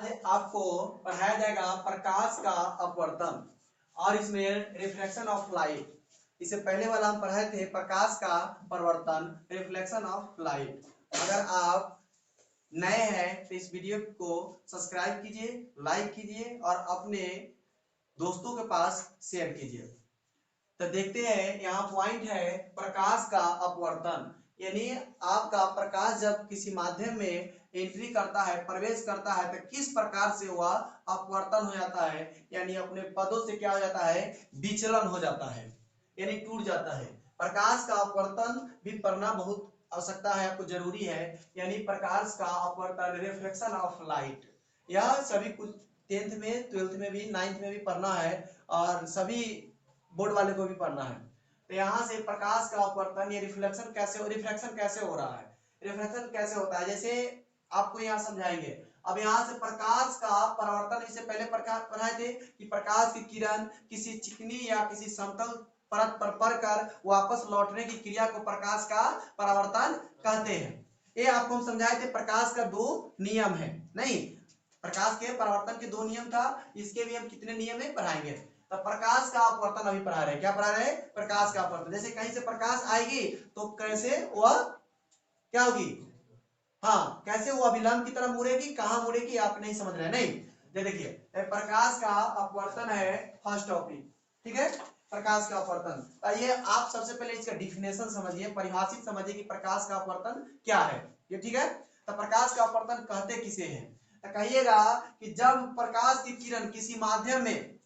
आपको पढ़ाया जाएगा प्रकाश का अपवर्तन और इसमें रिफ्लेक्शन ऑफ लाइट। इससे पहले वाला हम पढ़ाए थे प्रकाश का परावर्तन, रिफ्लेक्शन ऑफ लाइट। अगर आप नए हैं तो इस वीडियो को सब्सक्राइब कीजिए, लाइक कीजिए और अपने दोस्तों के पास शेयर कीजिए। तो देखते हैं, यहाँ पॉइंट है प्रकाश का अपवर्तन, यानी आपका प्रकाश जब किसी माध्यम में एंट्री करता है, प्रवेश करता है, तो किस प्रकार से वह अपवर्तन हो जाता है, यानी अपने पदों से क्या हो जाता है, विचलन हो जाता है, यानी टूट जाता है। प्रकाश का अपवर्तन भी पढ़ना बहुत आवश्यकता है, आपको जरूरी है। यानी प्रकाश का अपवर्तन, रिफ्लेक्शन ऑफ लाइट, यह सभी कुछ 10th में, 12th में भी, 9th में भी पढ़ना है और सभी बोर्ड वाले को भी पढ़ना है। तो यहाँ से प्रकाश का अपवर्तन, ये रिफ्लेक्शन कैसे हो रहा है, रिफ्लेक्शन कैसे होता है, जैसे आपको यहाँ समझाएंगे। अब यहाँ से प्रकाश का परावर्तन, इससे पहले प्रकाश पढ़ाए थे कि प्रकाश की किरण किसी चिकनी या किसी समतल परत पर पड़कर वापस लौटने की क्रिया को प्रकाश का परावर्तन कहते हैं। ये आपको हम समझाए थे। प्रकाश का 2 नियम है, नहीं, प्रकाश के परावर्तन के 2 नियम था, इसके भी हम कितने नियम है पढ़ाएंगे। तो प्रकाश का अपवर्तन अभी पढ़ा रहे हैं। क्या पढ़ा रहे हैं? प्रकाश का अपवर्तन। जैसे कहीं से प्रकाश आएगी तो कैसे वह क्या होगी, हाँ, कैसे वो अभिलंब की तरफ मुड़ेगी, कहां मुड़ेगी आप नहीं समझ रहे, नहीं। ये देखिए, प्रकाश का अपवर्तन है फर्स्ट टॉपिक, ठीक है, प्रकाश का अपवर्तन। ये आप सबसे पहले इसका डिफिनेशन समझिए, परिभाषित समझिए कि प्रकाश का अपवर्तन क्या है, ये ठीक है। तो प्रकाश का अपवर्तन कहते किसे हैं, तो कहिएगा कि जब प्रकाश की किरण किसी माध्यम में,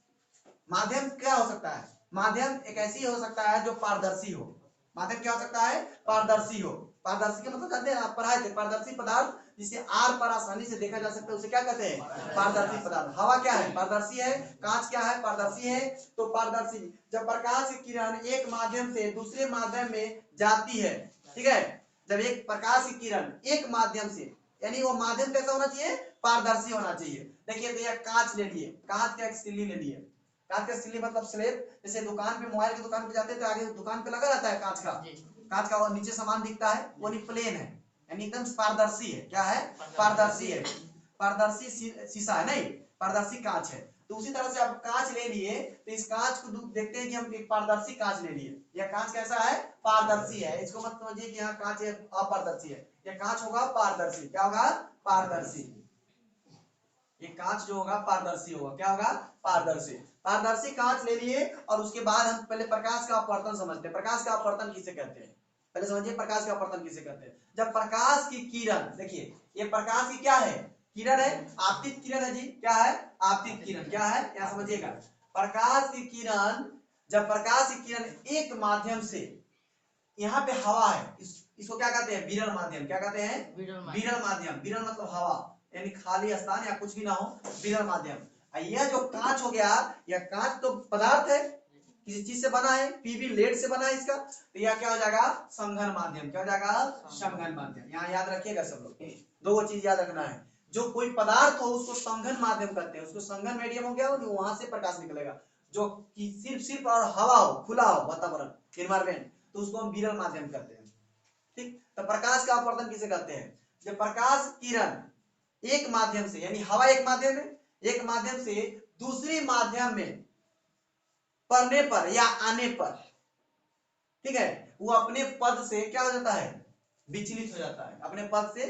माध्यम क्या हो सकता है, माध्यम एक ऐसी हो सकता है जो पारदर्शी हो। माध्यम क्या हो सकता है, पारदर्शी हो। पारदर्शी का मतलब जानते हैं, आप पढ़ाए थे, पारदर्शी पदार्थ जिसे आर पार आसानी से देखा जा सकता है उसे क्या कहते हैं, पारदर्शी पदार्थ। हवा क्या है, पारदर्शी है। कांच क्या है, पारदर्शी है। तो पारदर्शी, जब प्रकाश की किरण एक माध्यम से दूसरे माध्यम में जाती है, ठीक है, जब एक प्रकाश की किरण एक माध्यम से, यानी वो माध्यम कैसा होना चाहिए, पारदर्शी होना चाहिए। देखिए, तो यह कांच ले लिए, कांच का एक सिल्ली ले लिए, कांच का सिल्ली मतलब स्लेब। जैसे दुकान पे, मोबाइल की दुकान पे जाते हैं तो आगे दुकान पे लगा रहता है कांच का, कांच का, और नीचे सामान दिखता है, वो नहीं, प्लेन है, यानी एकदम पारदर्शी है। क्या है, पारदर्शी है, पारदर्शी शीशा है, नहीं, पारदर्शी कांच है। तो उसी तरह से आप कांच ले लिए, तो इस कांच को देखते हैं कि हम एक पारदर्शी कांच ले लिए, यह कांच कैसा है, पारदर्शी है। इसको मत समझिए कि यहाँ कांच अपारदर्शी है, यह कांच होगा पारदर्शी। क्या होगा, पारदर्शी। ये कांच जो होगा पारदर्शी होगा। क्या होगा, पारदर्शी। पारदर्शी कांच ले लिए और उसके बाद हम पहले प्रकाश का अपवर्तन समझते हैं। प्रकाश का अपवर्तन किसे कहते हैं, पहले समझिए प्रकाश का अपवर्तन किसे कहते हैं। जब प्रकाश की किरण, देखिए ये प्रकाश की क्या है, किरण है, आपतित किरण है जी। क्या है, आपतित किरण। क्या है, यहाँ समझिएगा, प्रकाश की किरण, जब प्रकाश की किरण एक माध्यम से, यहाँ पे हवा है, इसको क्या कहते हैं, विरल माध्यम। क्या कहते हैं, विरल माध्यम। विरल मतलब हवा, यानी खाली स्थान या कुछ भी ना हो, विरल माध्यम। यह जो कांच हो गया, यह कांच तो पदार्थ है, किसी चीज से बना है, पीबी लेड से बना है इसका, तो यह क्या हो जाएगा, संघन माध्यम। क्या हो जाएगा, संघन माध्यम। यहाँ याद रखिएगा सब लोग, दो चीज याद रखना है। जो कोई पदार्थ हो उसको संघन माध्यम कहते हैं, उसको संघन मीडियम हो गया, वहां से प्रकाश निकलेगा। जो सिर्फ और हवा हो, खुला हो वातावरण, एनवायरमेंट, तो उसको हम विरल माध्यम कहते हैं, ठीक। तो प्रकाश का अपवर्तन किसे कहते हैं, जब प्रकाश किरण एक माध्यम से, यानी हवा एक माध्यम है, एक माध्यम से दूसरी माध्यम में पड़ने पर या आने पर, ठीक है, वो अपने पद से क्या हो जाता है, विचलित हो जाता है, अपने पद से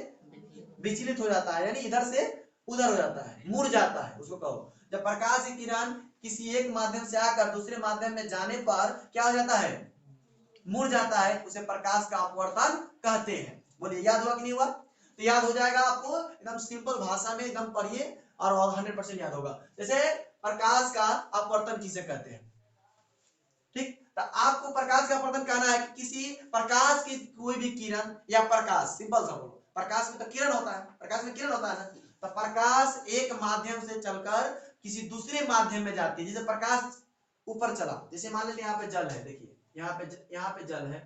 विचलित हो जाता है, यानी इधर से उधर हो जाता है, मुड़ जाता है, उसको कहो। जब प्रकाश की किरण किसी एक माध्यम से आकर दूसरे माध्यम में जाने पर क्या हो जाता है, मुड़ जाता है, उसे प्रकाश का अपवर्तन कहते हैं। बोलिए, याद हुआ कि नहीं हुआ, तो याद हो जाएगा आपको, एकदम सिंपल भाषा में एकदम पढ़िए और 100% याद होगा। जैसे प्रकाश का अपवर्तन किसे कहते हैं, ठीक। तो आपको प्रकाश का अपवर्तन कहना है कि किसी प्रकाश की कोई भी किरण या प्रकाश, सिंपल सा बोलो, प्रकाश में तो किरण होता है, प्रकाश में किरण होता है ना, तो प्रकाश एक माध्यम से चलकर किसी दूसरे माध्यम में जाती है। जैसे प्रकाश ऊपर चला, जैसे मान लीजिए यहाँ पे जल है, देखिए यहाँ पे जल है,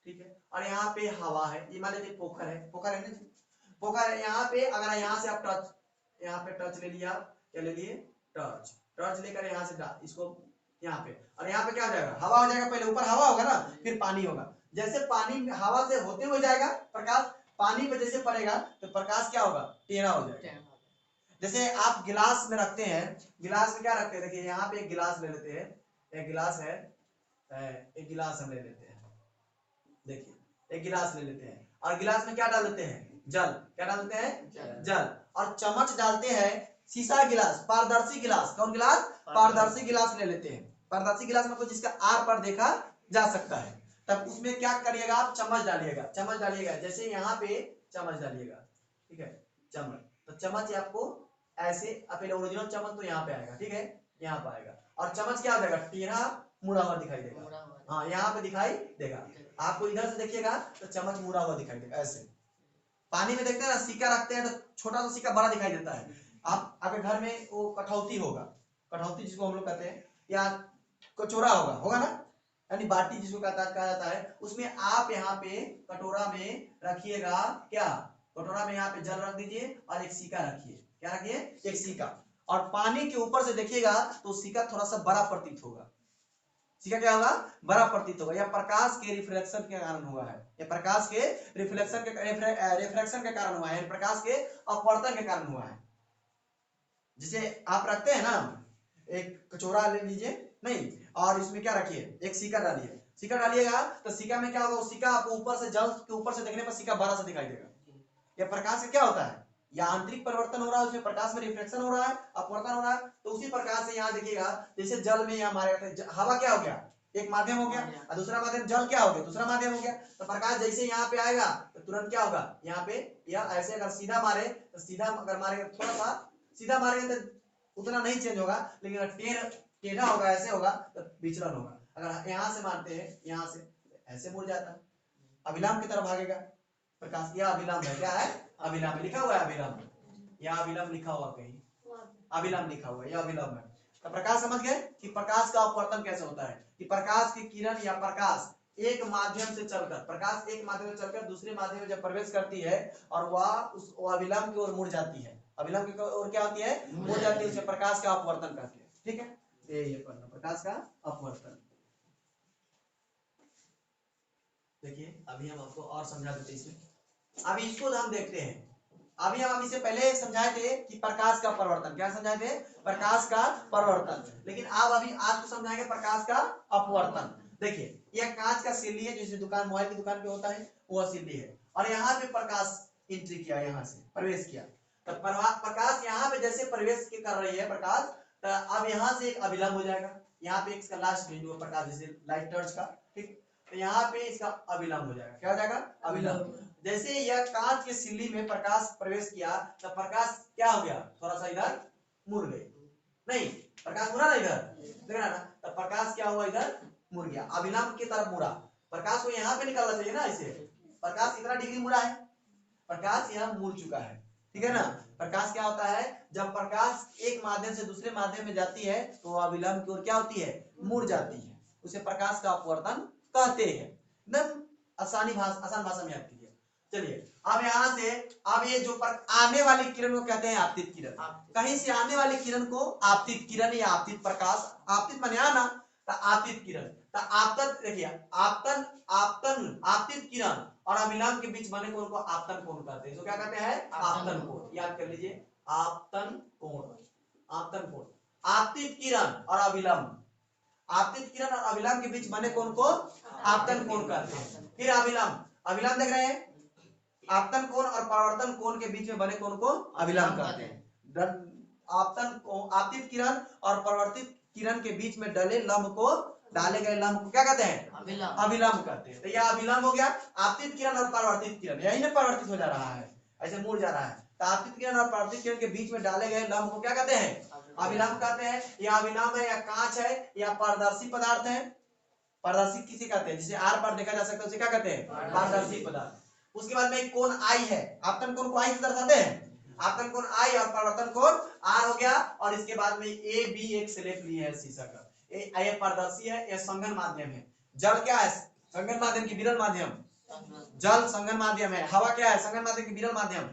ठीक है, और यहाँ पे हवा है, ये मान लीजिए पोखर है, पोखर है ना, पोखर है। यहाँ पे अगर यहाँ से आप टच, यहाँ पे टच ले लिया, क्या ले लिए, टच, टच लेकर यहाँ से डाल इसको यहाँ पे, और यहाँ पे क्या हो जाएगा, हवा हो जाएगा। पहले ऊपर हवा होगा ना, फिर पानी होगा। जैसे पानी हवा से होते हुए जाएगा प्रकाश, पानी पे जैसे पड़ेगा तो प्रकाश क्या होगा, टेढ़ा हो जाएगा। जैसे आप गिलास में रखते हैं, गिलास में क्या रखते हैं, देखिए यहाँ पे एक गिलास ले लेते हैं, एक गिलास है, एक गिलास हम ले लेते हैं, देखिए एक गिलास ले लेते हैं और गिलास में क्या डाल देते हैं, जल, क्या डाल देते हैं, जल, और चम्मच डालते हैं शीशा गिलास, पारदर्शी गिलास, कौन गिलास, पारदर्शी गिलास ले लेते हैं। पारदर्शी गिलास मतलब जिसका आर पर देखा जा सकता है, तब उसमें क्या करिएगा आप, चम्मच डालिएगा, चम्मच डालिएगा, जैसे यहाँ पे चम्मच डालिएगा, ठीक है, चम्मच, तो चम्मच आपको ऐसे, पहले ओरिजिनल चम्मच तो यहाँ पे आएगा, ठीक है, यहाँ पे आएगा, और चम्मच क्या हो जाएगा, टेढ़ा मुड़ा हुआ दिखाई देगा, हाँ यहाँ पे दिखाई देगा, आपको इधर से देखिएगा तो चम्मच मुड़ा हुआ दिखाई देगा ऐसे। पानी में देखते हैं ना, सिक्का रखते हैं तो छोटा सा सिक्का बड़ा दिखाई देता है। आप आपके घर में वो कठौती होगा, कठौती जिसको हम लोग कहते हैं, या कचोरा होगा, होगा ना, यानी बाटी जिसको कहा जाता है, उसमें आप यहाँ पे कटोरा में रखिएगा, क्या, कटोरा में यहाँ पे जल रख दीजिए और एक सिक्का रखिए, क्या रखिए, एक सिक्का, और पानी के ऊपर से देखिएगा तो सिक्का थोड़ा सा बड़ा प्रतीत होगा, सिक्का क्या होगा, बड़ा प्रतीत होगा, यह प्रकाश के रिफ्लेक्शन के कारण हुआ है, यह प्रकाश के रिफ्लेक्शन के रिफ्लेक्शन के कारण हुआ है, प्रकाश के अपवर्तन के कारण हुआ है। जिसे आप रखते हैं ना, एक कचोरा ले लीजिए, नहीं, और इसमें क्या रखिए, एक सिक्का डालिए, सिक्का डालिएगा तो सिक्का में क्या होगा, सिक्का आपको ऊपर से, जल के ऊपर से देखने पर सिक्का बड़ा सा दिखाई देगा। यह प्रकाश से क्या होता है, या आंतरिक परिवर्तन हो रहा है, उसमें प्रकाश में रिफ्लेक्शन हो रहा है, अपवर्तन हो रहा है, तो उसी प्रकार से यहाँ देखिएगा, जैसे जल में यहाँ हमारे हवा क्या हो गया, एक माध्यम हो गया, और दूसरा माध्यम जल क्या हो गया, दूसरा माध्यम हो गया, तो प्रकाश जैसे यहाँ पे आएगा तो तुरंत क्या होगा, यहाँ पे, या ऐसे अगर सीधा मारे तो सीधा, अगर मारेगा थोड़ा सा सीधा मारेंगे तो उतना नहीं चेंज होगा, लेकिन अगर टेढ़ा होगा, ऐसे होगा तो विचलन होगा, अगर यहाँ से मारते हैं, यहाँ से ऐसे मुड़ जाता है, अभिलाम की तरफ भागेगा प्रकाश, यह अभिलंब है, क्या है, अभिलंब लिखा हुआ है, अभिलंब, यह अभिलंब लिखा हुआ कहीं, अभिलंब लिखा हुआ है, यह अभिलंब है। तो प्रकाश समझ गए कि प्रकाश का अपवर्तन कैसे होता है, कि प्रकाश की किरण या प्रकाश एक माध्यम से चलकर, प्रकाश एक माध्यम से चलकर दूसरे माध्यम में जब प्रवेश करती है और वह उस अभिलंब की ओर मुड़ जाती है, अभिलंब की ओर क्या होती है, मुड़ जाती है, उसे प्रकाश का अपवर्तन कहते हैं, ठीक है, ये पढ़ना, प्रकाश का अपवर्तन। देखिए अभी हम आपको और समझा देते हैं इसमें, अभी इसको हम देखते हैं, अभी हम इसे पहले समझाए थे कि प्रकाश का परिवर्तन, क्या समझाए थे, प्रकाश का परिवर्तन, लेकिन अब अभी आज को समझाएंगे प्रकाश का अपवर्तन। देखिए यह कांच का सिल्ली है, जैसे दुकान, मोबाइल की दुकान पे होता है, वह सिल्ली है, और यहाँ पे प्रकाश एंट्री किया, यहाँ से प्रवेश किया, तो प्रकाश यहाँ पे जैसे प्रवेश कर रही है प्रकाश, तो अब यहाँ से एक अभिलंब हो जाएगा, यहाँ पे इसका लास्ट बिंदु प्रकाश, जैसे लाइट टर्च का, ठीक, तो यहाँ पे इसका अभिलंब हो जाएगा, क्या हो जाएगा, अभिलंब। जैसे यह कांच के सिल्ली में प्रकाश प्रवेश किया तो प्रकाश क्या हो गया, थोड़ा सा इधर मुड़ गई, नहीं, प्रकाश मुड़ा ना इधर, देख रहा ना, तो प्रकाश क्या हुआ, इधर मुड़ गया, अभिलंब की तरफ मुड़ा, प्रकाश को यहाँ पे निकलना चाहिए ना, इसे प्रकाश इतना डिग्री मुड़ा है, प्रकाश यहाँ मुड़ चुका है, ठीक है ना। प्रकाश क्या होता है, जब प्रकाश एक माध्यम से दूसरे माध्यम में जाती है तो अभिलंब की ओर क्या होती है, मुड़ जाती है, उसे प्रकाश का अपवर्तन कहते हैं, एकदम आसान भाषा में याद कीजिए। चलिए अब यहाँ से, अब ये जो आने वाली किरण को कहते हैं आपतित किरण, कहीं से आने वाली किरण को आपतित किरण या आपतित प्रकाश, आपतित माने आना, तो आपतित किरण, तो आपतन, देखिए आपतन, आपतित किरण और अभिलंब के बीच बने कोण को आपतन कोण कहते हैं, तो क्या कहते हैं, आपतन कोण, याद कर लीजिए, आपतन कोण, आपतन कोण, आपतित किरण और अभिलंब, आपतित किरण और अभिलंब के बीच बने कोण को आपतन कोण कहते हैं। फिर अभिलंब, अभिलंब देख रहे हैं, आपतन कोण और परावर्तन कोण के बीच में बने कोण को अभिलंब कहते हैं। आपतन, आपतित किरण और परावर्तित किरण के बीच में डले लंब को, डाले गए लंब को क्या कहते हैं, अभिलंब कहते हैं। तो यह अभिलंब हो गया, आपतित किरण और परावर्तित किरण, यही ना परिवर्तित हो जा रहा है, ऐसे मुड़ जा रहा है, तो आपतित किरण और परावर्तित किरण के बीच में डाले गए लंब को क्या कहते हैं, अभिलंब कहते हैं। यह अभिलंब है या कांच है या पारदर्शी पदार्थ है, पारदर्शी किसे कहते हैं, जिसे आर पार देखा जा सकता है उसे क्या कहते हैं, पारदर्शी पदार्थ। उसके बाद में कोण आई है, आपतन कोण को आई से दर्शाते हैं, आपतन कोण आई और परावर्तन कोण आर हो गया, और इसके बाद में ए बी एक स्लेब लिए है शीशा का, ये पारदर्शी है, यह संघन माध्यम है, जल क्या है, संघन माध्यम की विरल माध्यम, जल संघन माध्यम है, हवा क्या है, संघन माध्यम की विरल माध्यम,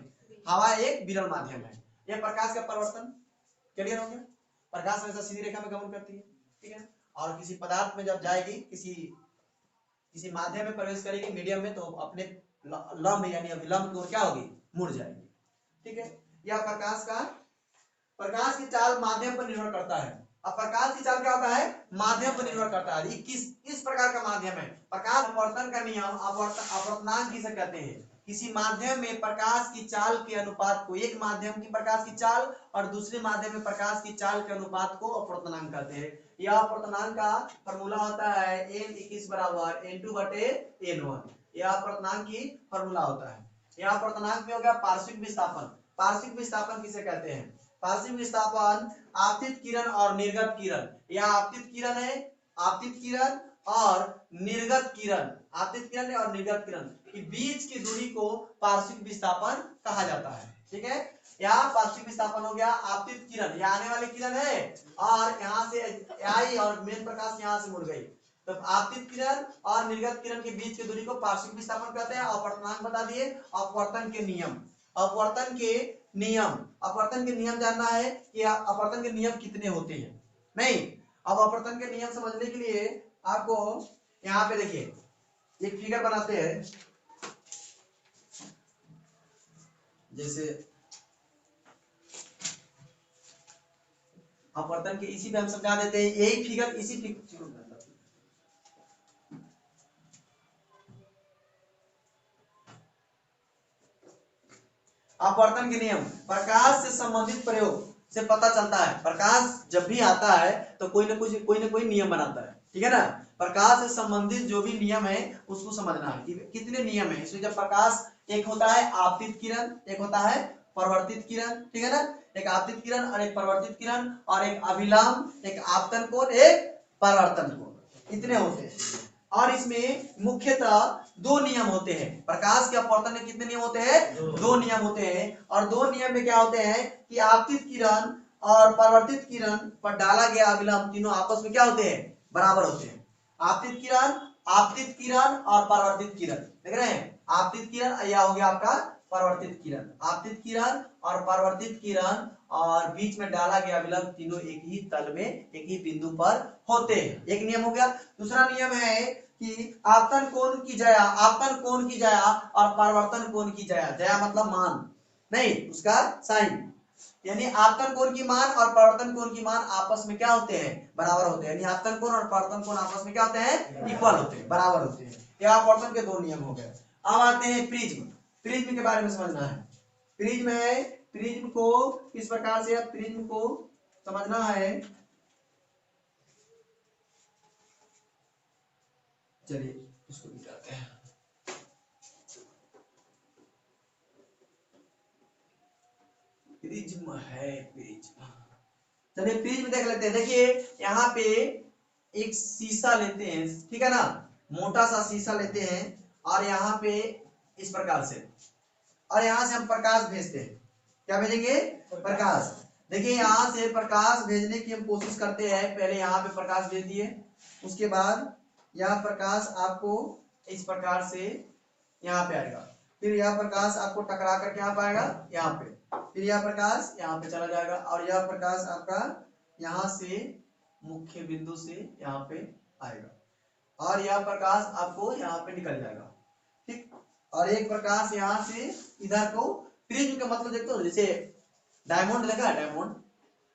हवा एक विरल माध्यम है। यह प्रकाश का परिवर्तन क्लियर हो गया, प्रकाश हमेशा सीधी रेखा में गमन करती है, ठीक है, और किसी पदार्थ में जब जाएगी, किसी माध्यम में प्रवेश करेगी, मीडियम में, तो अपने लंब यानी अभिलंब की ओर क्या होगी, मुड़ जाएगी, ठीक है। यह प्रकाश का प्रकाश की चाल माध्यम पर निर्भर करता है। अब प्रकाश की चाल क्या होता है, माध्यम पर निर्भर करता है। ये किस प्रकार का माध्यम है, प्रकाश अपवर्तन का नियम अपवर्तनांक किसे कहते हैं। किसी माध्यम में प्रकाश की चाल के अनुपात को, एक माध्यम की प्रकाश की चाल और दूसरे माध्यम में प्रकाश की चाल के अनुपात को अपवर्तनांक कहते हैं। यह अपवर्तनांक का फॉर्मूला होता है n21 बराबर n2 बटे n1। यह अपवर्तनांक की फॉर्मूला होता है। यह अपवर्तनांक में हो गया पार्श्विक विस्थापन। पार्श्विक विस्थापन किसे कहते हैं, पार्श्विक विस्थापन आपतित किरण और निर्गत किरण, यह आपतित किरण है, आपतित किरण और निर्गत किरण, आपतित किरण और निर्गत किरण के बीच की दूरी को पार्श्विक विस्थापन कहा जाता है। ठीक है, यहाँ पार्श्विक विस्थापन हो गया आपतित किरण, यह आने वाली किरण है और यहाँ से आई और मेन प्रकाश यहाँ से मुड़ गई, तो आपतित किरण और निर्गत किरण के बीच की दूरी को पार्श्विक विस्थापन कहते हैं। अपवर्तनांक बता दिए। अपवर्तन के नियम, अपवर्तन के नियम, अपवर्तन के नियम जानना है कि अपवर्तन के नियम कितने होते हैं, नहीं। अब अपवर्तन के नियम समझने के लिए आपको यहाँ पे देखिए एक फिगर बनाते हैं, जैसे अपवर्तन के इसी पे हम समझा देते हैं, यही फिगर इसी फिगर अपवर्तन के नियम प्रकाश से संबंधित प्रयोग से पता चलता है। प्रकाश जब भी आता है तो कोई ना कोई नियम बनाता है, ठीक है ना। प्रकाश से संबंधित जो भी नियम है उसको समझना है कि कितने नियम है इसमें। जब प्रकाश, एक होता है आपतित किरण, एक होता है परावर्तित किरण, ठीक है ना। एक आपतित किरण और एक परावर्तित किरण और एक अभिलंब, एक आपतन कोण, एक परावर्तन कोण, इतने होते हैं। और इसमें मुख्यतः दो नियम होते हैं। प्रकाश के अपवर्तन में कितने नियम होते हैं, दो नियम होते हैं। और दो नियम में क्या होते हैं कि आपतित किरण और परावर्तित किरण पर डाला गया अभिलंब तीनों आपस में क्या होते हैं, बराबर होते हैं। आपतित किरण और परावर्तित किरण, देख रहे हैं, आपतित किरण यह हो गया आपका परावर्तित किरण, आपतित किरण और परावर्तित किरण और बीच में डाला गया अभिलंब तीनों एक ही तल में, एक ही बिंदु पर होते हैं। एक नियम हो गया। दूसरा नियम है कि आपतन कोण की जया, आपतन कोण की जया और परावर्तन कोण की जया, जया मतलब मान, नहीं उसका साइन, यानी आपतन कोण की मान और परावर्तन कोण की मान आपस में क्या होते हैं, बराबर होते हैं। यानी आपतन कोण और परावर्तन कोण आपस में क्या होते हैं, इक्वल होते हैं, बराबर होते हैं। यह अपवर्तन के दो नियम हो गए। अब आते हैं प्रिज्म। प्रिज्म के बारे में समझना है। प्रिज्म है, प्रिज्म को किस प्रकार से, प्रिज्म को समझना है, चलिए इसको दिखाते हैं। प्रिज्म है, प्रिज्म, चलिए प्रिज्म देख लेते हैं। देखिए यहाँ पे एक शीशा लेते हैं, ठीक है ना, मोटा सा शीशा लेते हैं और यहाँ पे इस प्रकार से, और यहाँ से हम प्रकाश भेजते हैं। क्या भेजेंगे, प्रकाश। देखिए यहाँ से प्रकाश भेजने की हम कोशिश करते हैं। पहले यहाँ पे प्रकाश भेज दिए, उसके बाद यह प्रकाश आपको इस प्रकार से यहाँ पे आएगा, फिर यह प्रकाश आपको टकरा कर क्या पाएगा, यहाँ पे, फिर यह प्रकाश यहाँ पे चला जाएगा और यह प्रकाश आपका यहाँ से मुख्य बिंदु से यहाँ पे आएगा और यह प्रकाश आपको यहाँ पे निकल जाएगा, ठीक। और एक प्रकाश यहाँ से इधर को, प्रिज्म का मतलब देखते हो, जैसे डायमंड देखा है, डायमंड,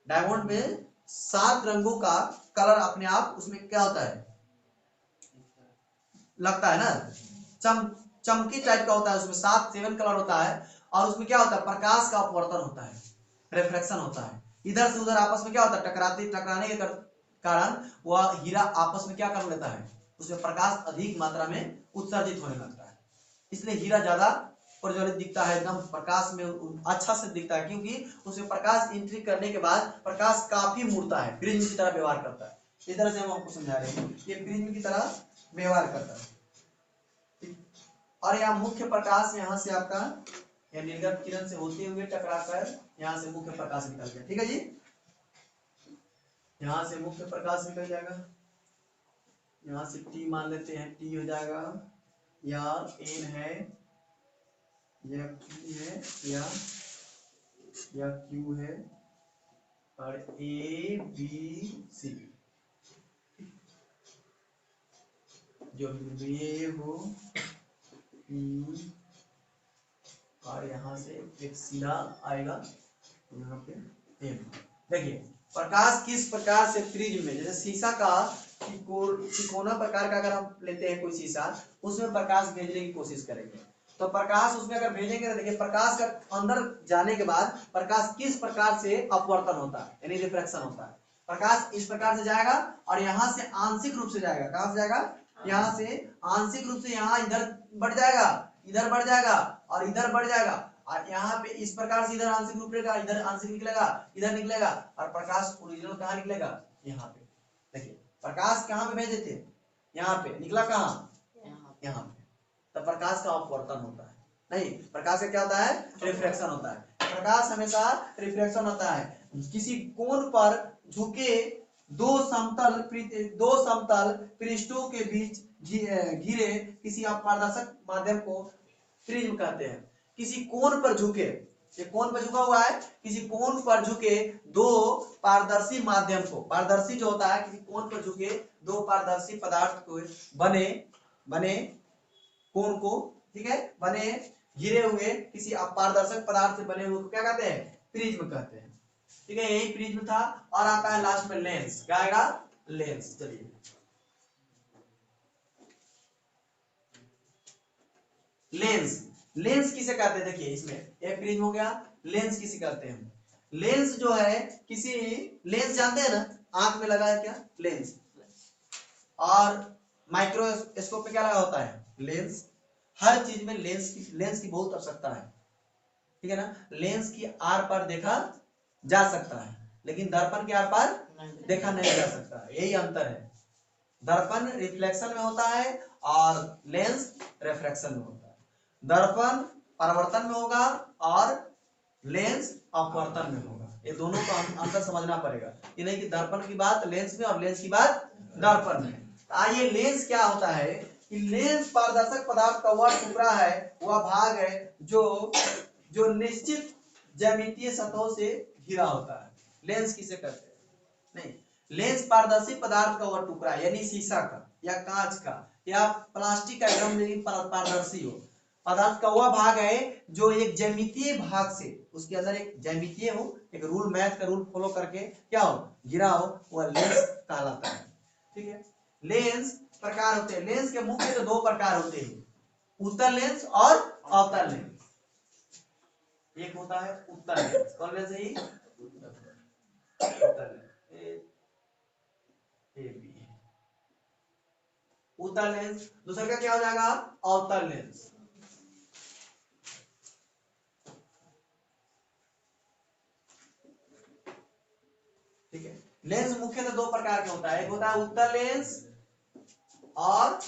डायमंड में 7 रंगों का कलर अपने आप उसमें क्या होता है, लगता है ना, चमकी टाइप का होता है, उसमें 7 कलर होता है और उसमें क्या होता है, प्रकाश का अपवर्तन होता है, रिफ्लेक्शन होता है। इधर से उधर आपस में क्या होता है, टकराने के कारण वह हीरा आपस में क्या कर लेता है, उसमें प्रकाश अधिक मात्रा में उत्सर्जित होने लगता है, इसलिए हीरा ज्यादा प्रज्वलित दिखता है, एकदम प्रकाश में अच्छा से दिखता है, क्योंकि उसमें प्रकाश एंट्री करने के बाद प्रकाश काफी मुड़ता है, प्रिज्म की तरह व्यवहार करता है। इस तरह से हम आपको समझा रहे हैं, ये प्रिज्म की तरह व्यवहार करता है। और यहाँ मुख्य प्रकाश यहाँ से आपका या निर्गत किरण से होते हुए टकराकर यहाँ से मुख्य प्रकाश निकल गया, ठीक है जी। यहाँ से मुख्य प्रकाश निकल जाएगा, यहाँ से टी मान लेते हैं, टी हो जाएगा, या एन है, या पी है, या क्यू है, और ए बी सी, जो भी ए हो, और यहाँ से एक सीधा आएगा यहाँ पे, एम। देखिए प्रकाश किस प्रकार से प्रिज्म में, जैसे शीशा का तिकोना प्रकार का अगर हम लेते हैं कोई शीशा, उसमें प्रकाश भेजने की कोशिश करेंगे, तो प्रकाश उसमें अगर भेजेंगे तो देखिए प्रकाश का अंदर जाने के बाद प्रकाश किस प्रकार से अपवर्तन होता है, यानी रिफ्रैक्शन होता है। प्रकाश इस प्रकार से जाएगा और यहाँ से आंशिक रूप से जाएगा, कहां से जाएगा, यहाँ से आंशिक रूप से यहाँ इधर बढ़ जाएगा, इधर बढ़ जाएगा और इधर बढ़ जाएगा, और यहाँ पे इस प्रकार से इधर आंशिक रूप रहेगा, इधर आंशिक निकलेगा, इधर निकलेगा, और प्रकाश ओरिजिनल कहाँ निकलेगा, यहाँ पे। देखिए प्रकाश कहाँ पे भेजे थे, यहाँ पे निकला, कहाँ, यहाँ पे। तब प्रकाश का अपवर्तन होता है, नहीं प्रकाश का क्या होता है, रिफ्रैक्शन होता है। प्रकाश हमेशा रिफ्रैक्शन होता है किसी कोण पर झुके दो समतल पृष्ठों के बीच घिरे किसी अपारदर्शक माध्यम को प्रिज्म कहते हैं। किसी कोण पर झुके, ये कोण पर झुका हुआ है, किसी कोण पर झुके दो पारदर्शी माध्यम को, पारदर्शी जो होता है किसी कोण पर झुके दो पारदर्शी पदार्थ को बने कोण को, ठीक है, बने घिरे हुए किसी अपारदर्शक पदार्थ से बने हुए को क्या कहते हैं, प्रिज्म कहते हैं। ठीक है, यही प्रिज्म था। और आता है लास्ट में लेंस, क्या आएगा, लेंस। चलिए लेंस, लेंस किसे कहते हैं, देखिए इसमें एक प्रिज्म हो गया, लेंस किसे कहते हैं, लेंस जो है किसी, लेंस जानते हैं ना, आंख में लगा है क्या लेंस, और माइक्रोस्कोप में क्या लगा होता है लेंस। हर चीज में लेंस की बहुत आवश्यकता है, ठीक है ना। लेंस की आर पार देखा जा सकता है, लेकिन दर्पण के आर पार देखा नहीं जा सकता, यही अंतर है। दर्पण रिफ्लेक्शन में होता है और लेंस रिफ्रैक्शन में होता है। दर्पण परावर्तन में होगा और लेंस अपवर्तन में होगा, ये दोनों का अंतर समझना पड़ेगा। ये नहीं कि दर्पण की बात लेंस में और लेंस की बात दर्पण में। आइए लेंस क्या होता है, कि लेंस पारदर्शक पदार्थ का वह टुकड़ा है, वह भाग है जो निश्चित ज्यामितीय सतहों से घिरा होता है। लेंस किसे कहते हैं, नहीं, लेंस पारदर्शी पदार्थ का वह टुकड़ा यानी शीशा का या कांच का या प्लास्टिक का एकदम लेकिन पारदर्शी हो पदार्थ का वह भाग है जो एक ज्यामितीय भाग से, उसके अंदर एक ज्यामितीय हो, एक रूल, मैथ का रूल फॉलो करके क्या हो, गिरा हो, वह लेंस कहलाता है। ठीक है, लेंस प्रकार होते हैं, लेंस के मुख्य तो दो प्रकार होते हैं, उत्तल लेंस और अवतल लेंस। एक होता है उत्तल लेंस, कौन लेंस है ये, उत्तल लेंस, उत्तल लेंस। दूसरा का क्या हो जाएगा, अवतल लेंस। ठीक है, लेंस मुख्यतः दो प्रकार के होता है, एक होता है उत्तल लेंस और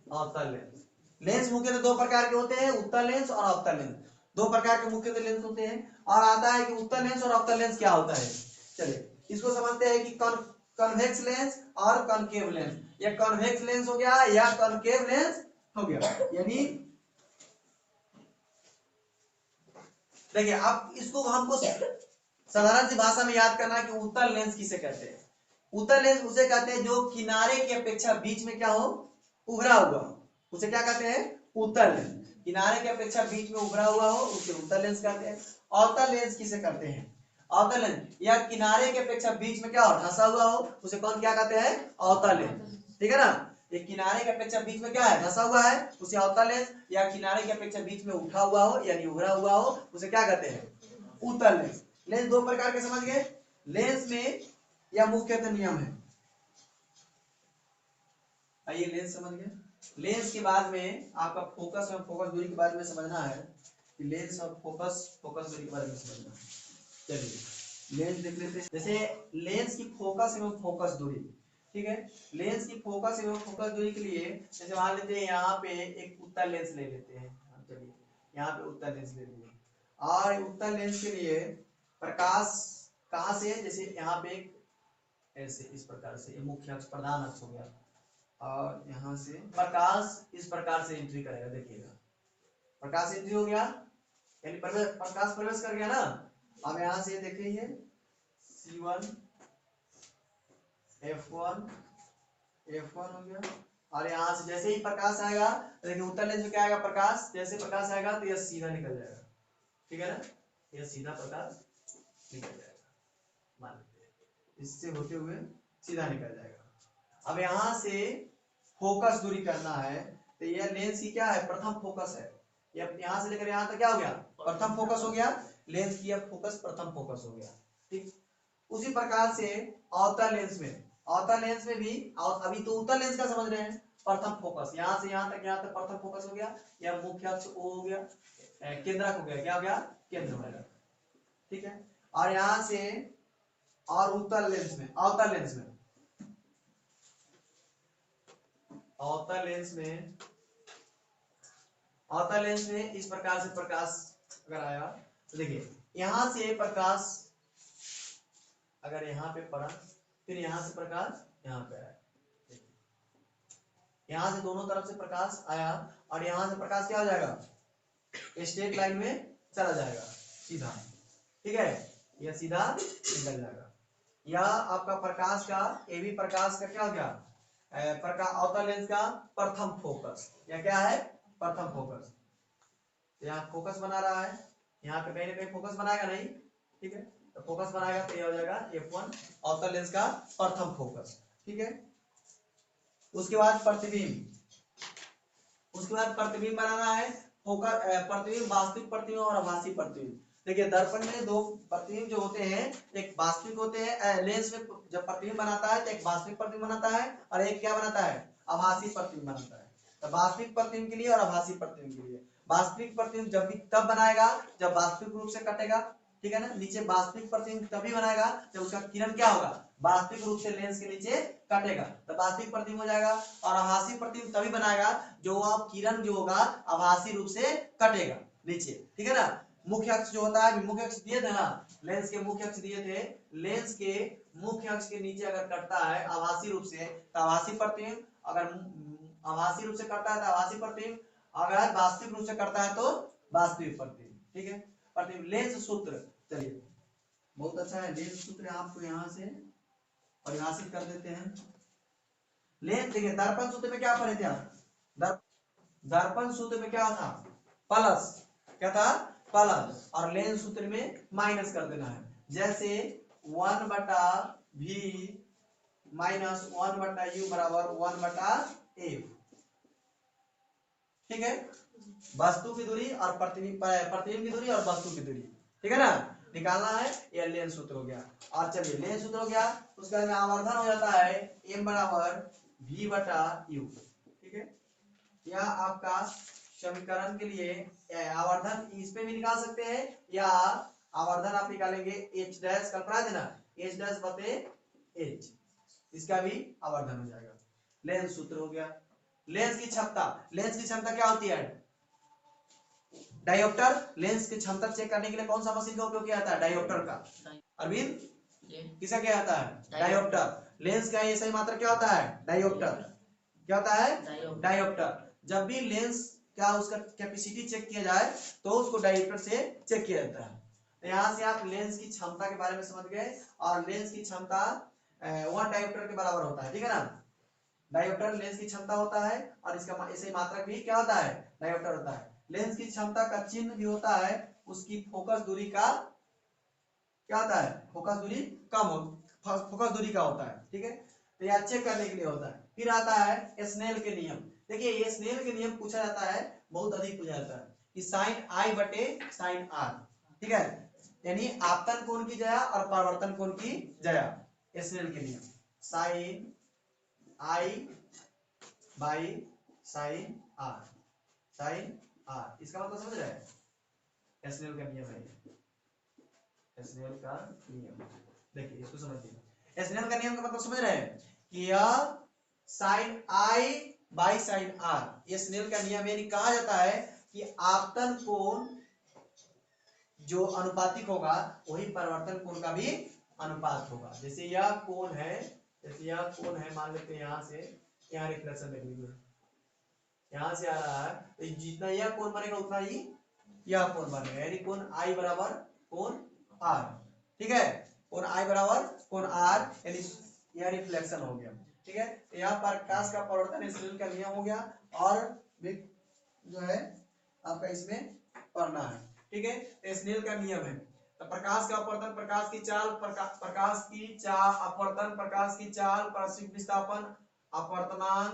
अवतल लेंस। लेंस मुख्यतः दो प्रकार के होते हैं, उत्तल लेंस और अवतल लेंस, दो प्रकार के मुख्यतः लेंस होते हैं। और आता है कि उत्तल लेंस और अवतल लेंस क्या होता है, चलिए इसको समझते हैं कि कॉन्वेक्स लेंस और कॉनकेव लेंस। या कॉन्वेक्स लेंस हो गया या कॉनकेव लेंस हो गया, यानी देखिए अब इसको हमको साधारण सी भाषा में याद करना कि उत्तल लेंस किसे कहते हैं। उत्तल लेंस उसे कहते हैं जो किनारे की अपेक्षा बीच में क्या हो, उभरा हुआ हो, उसे क्या कहते हैं, उत्तल लेंस। किनारे की अपेक्षा बीच में उभरा हुआ हो उसे उत्तल लेंस कहते हैं। अवतल लेंस किसे कहते हैं, अवतल लेंस या किनारे की अपेक्षा बीच में क्या हो, धंसा हुआ हो, उसे कौन क्या कहते हैं, अवतल लेंस। ठीक है ना, ये किनारे की अपेक्षा बीच में क्या है, धंसा हुआ है, उसे अवतल लेंस, या किनारे की अपेक्षा बीच में उठा हुआ हो यानी उभरा हुआ हो, उसे क्या कहते हैं, उत्तल लेंस। लेंस दो प्रकार के समझ गए, लेंस में यह मुख्यतः नियम है। आइए लेंस समझ गए, लेंस के बाद में आपका फोकस और फोकस दूरी के बारे में समझना है कि लेंस और फोकस दूरी के बारे में समझना है। चलिए लेंस देख लेते हैं, जैसे लेंस की फोकस एवं फोकस दूरी। ठीक है, लेंस की फोकस एवं फोकस दूरी के लिए जैसे मान लेते हैं यहाँ पे एक उत्तल लेंस ले लेते हैं, चलिए यहाँ पे उत्तल लेंस ले लिए, और उत्तल लेंस के लिए प्रकाश कहाँ से, जैसे यहाँ पे ऐसे इस प्रकार से, ये मुख्य अक्ष प्रधान अक्ष हो गया, और यहाँ से प्रकाश इस प्रकार से एंट्री करेगा, देखिएगा प्रकाश एंट्री हो गया, यानी प्रकाश प्रवेश कर गया ना। अब यहाँ से देखिए C1 F1 हो गया, और यहाँ से जैसे ही प्रकाश आएगा, देखिए उत्तल लेंस में क्या आएगा, प्रकाश जैसे प्रकाश आएगा तो यह सीधा निकल जाएगा, ठीक है ना, यह सीधा प्रकाश निकल जाएगा, मान लेते हैं इससे होते हुए सीधा निकल जाएगा। अब यहाँ से फोकस दूरी करना है, तो यह लेंस की क्या है, प्रथम फोकस है। यह यहाँ से लेकर यहाँ तक क्या हो गया, प्रथम फोकस हो गया, लेंस की अब फोकस प्रथम फोकस हो गया। ठीक, उसी प्रकार से अवतल लेंस में, अवतल लेंस में भी, अभी तो उत्तल लेंस का समझ रहे हैं, प्रथम फोकस यहाँ से यहाँ तक प्रथम फोकस हो गया, यह मुख्य अक्ष O हो गया, केंद्रक हो गया, क्या हो गया, केंद्र हो गया। ठीक है, और यहाँ से और उत्तल लेंस में, अवतल लेंस में, अवतल लेंस में, अवतल लेंस में इस प्रकार से प्रकाश अगर आया तो देखिए यहां से प्रकाश अगर यहाँ पे पड़ा, फिर यहाँ से प्रकाश यहाँ पे आया, यहाँ से दोनों तरफ से प्रकाश आया और यहाँ से प्रकाश क्या हो जाएगा, स्ट्रेट लाइन में चला जाएगा सीधा। ठीक है, यह सीधा निकल जाएगा। यह आपका प्रकाश का, ये भी प्रकाश का क्या हो गया, प्रकाश अवतल लेंस का प्रथम फोकस। यह क्या है, प्रथम फोकस। यहाँ फोकस बना रहा है, यहाँ पे कहीं ना कहीं फोकस बनाएगा नहीं, ठीक है, तो फोकस बनाएगा तो ये हो जाएगा F1 अवतल लेंस का प्रथम फोकस। ठीक है, उसके बाद प्रतिबिंब, उसके बाद प्रतिबिंब बनाना है, फोकस प्रतिबिंब, वास्तविक प्रतिबिंब और आभासी प्रतिबिंब। देखिए दर्पण में दो प्रतिबिंब जो होते हैं, एक वास्तविक होते हैं, लेंस में जब प्रतिबिंब बनाता है तो एक वास्तविक प्रतिबिंब बनाता है और एक क्या बनाता है, आभासी प्रतिबिंब बनाता है। तो वास्तविक प्रतिबिंब के लिए और आभासी प्रतिबिंब के लिए, वास्तविक प्रतिबिंब जब भी तब बनाएगा जब वास्तविक रूप से कटेगा। ठीक है ना, नीचे वास्तविक प्रतिबिंब तभी बनाएगा जब उसका किरण क्या होगा, वास्तविक रूप से लेंस के नीचे कटेगा, तो वास्तविक प्रतिबिंब हो जाएगा। और आभासी प्रतिबिंब तभी बनाएगा जो आप किरण जो होगा आभासी रूप से कटेगा नीचे। ठीक है ना, मुख्य अक्ष जो होता है, मुख्य अक्ष दिए थे ना, लेंस के मुख्य अक्ष दिए थे, लेंस के मुख्य अक्ष के नीचे अगर कटता है आभासी रूप से तो आभासी प्रतिबिंब, अगर आभासी रूप से कटता है तो आभासी प्रतिबिंब, अगर वास्तविक रूप से करता है तो वास्तविक प्रतिबिंब। ठीक है, प्रतिबिंब लेंस सूत्र, चलिए बहुत अच्छा है, लेंस सूत्र आपको यहाँ से परिभाषित कर देते हैं। लेंस देखिए दर्पण सूत्र में क्या पढ़े थे आप, दर्पण सूत्र में क्या था, प्लस, क्या था, प्लस, और लेंस सूत्र में माइनस कर देना है। जैसे 1/v माइनस 1/u बराबर 1/f। ठीक है, वस्तु की दूरी और प्रतिबिंब की दूरी और वस्तु की दूरी, ठीक है ना, निकालना है, यह लेंस सूत्र हो गया। और चलिए लेंस सूत्र हो गया, उसके बाद में आवर्धन हो जाता है m बराबर v/u। ठीक है, यह आपका समीकरण के लिए आवर्धन इस पे भी निकाल सकते हैं, या आवर्धन आप निकालेंगे h डैश, कल पढ़ा देना, h डैश बटे h, इसका भी आवर्धन हो जाएगा। लेंस सूत्र हो गया। लेंस की क्षमता, लेंस की क्षमता क्या होती है, डायोप्टर। लेंस की क्षमता चेक करने के लिए कौन सा मशीन का उपयोग किया जाता है, डायोप्टर का। अरविंद, किसका क्या आता है, डायोप्टर। लेंस का ये सही मात्रा क्या होता है, डायोप्टर। क्या होता है, डायोप्टर। जब भी लेंस का उसका कैपेसिटी चेक किया जाए तो उसको डायोप्टर से चेक किया जाता है। तो यहाँ से आप लेंस की क्षमता के बारे में समझ गए, और लेंस की क्षमता 1 डायोप्टर के बराबर होता है। ठीक है ना, डायोप्टर लेंस की क्षमता होता है, और इसका ऐसे मात्रक भी क्या होता है, डायोप्टर होता है। लेंस की क्षमता का चिन्ह भी होता है उसकी फोकस दूरी का, क्या होता है, फोकस दूरी कम हो, फोकस दूरी का होता है। ठीक है, तो यह चेक करने के लिए होता है। फिर आता है स्नेल के नियम। देखिए ये स्नेल के नियम पूछा जाता है, बहुत अधिक पूछा जाता है, कि साइन आई बटे साइन आर। ठीक है, यानी आपतन कोण की जया और परावर्तन कोण की जया, स्नेल के नियम, sine i by sine r, sine r, इसका मतलब समझ रहे हैं, स्नेल का नियम है, स्नेल का नियम। देखिए इसको समझिए, स्नेल का नियम का मतलब समझ रहे हैं कि यह sine i by sine r, ये स्नेल का नियम, यानी कहा जाता है कि आपतन कोण जो अनुपातिक होगा वही परिवर्तन कोण का भी अनुपात होगा। जैसे यह कोण है, जैसे यह कोण है, मान लेते हैं यहाँ से यहाँ रिफ्लेक्शन देख लीजिए, यहाँ से आ रहा है, तो जितना यह कोण बनेगा उतना ही यह कोण बनेगा, यानी कोण आई बराबर कोण आर। ठीक है, कोण आई बराबर कोण आर, यानी यह रिफ्लेक्शन हो गया। ठीक है, यहाँ प्रकाश का परावर्तन स्नेल का नियम हो गया, और जो है आपका इसमें पढ़ना है। ठीक है, तो स्नेल का नियम है। तो प्रकाश का अपवर्तन, प्रकाश की चाल, प्रकाश की चाल, अपवर्तन, प्रकाश की चाल, पारस्परिक विस्थापन, अपवर्तनांक,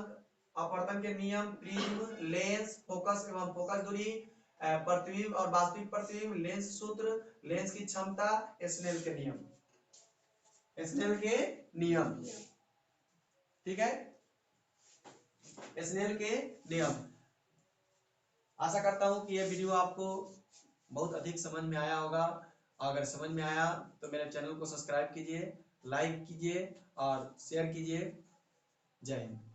अपवर्तन के नियम, प्रिज्म, लेंस, फोकस एवं फोकस दूरी, प्रतिबिंब और वास्तविक प्रतिबिंब, लेंस सूत्र, लेंस की क्षमता, स्नेल के नियम, स्नेल के नियम, ठीक है, स्नेल के नियम। आशा करता हूं कि यह वीडियो आपको बहुत अधिक समझ में आया होगा। अगर समझ में आया तो मेरे चैनल को सब्सक्राइब कीजिए, लाइक कीजिए और शेयर कीजिए। जय हिंद।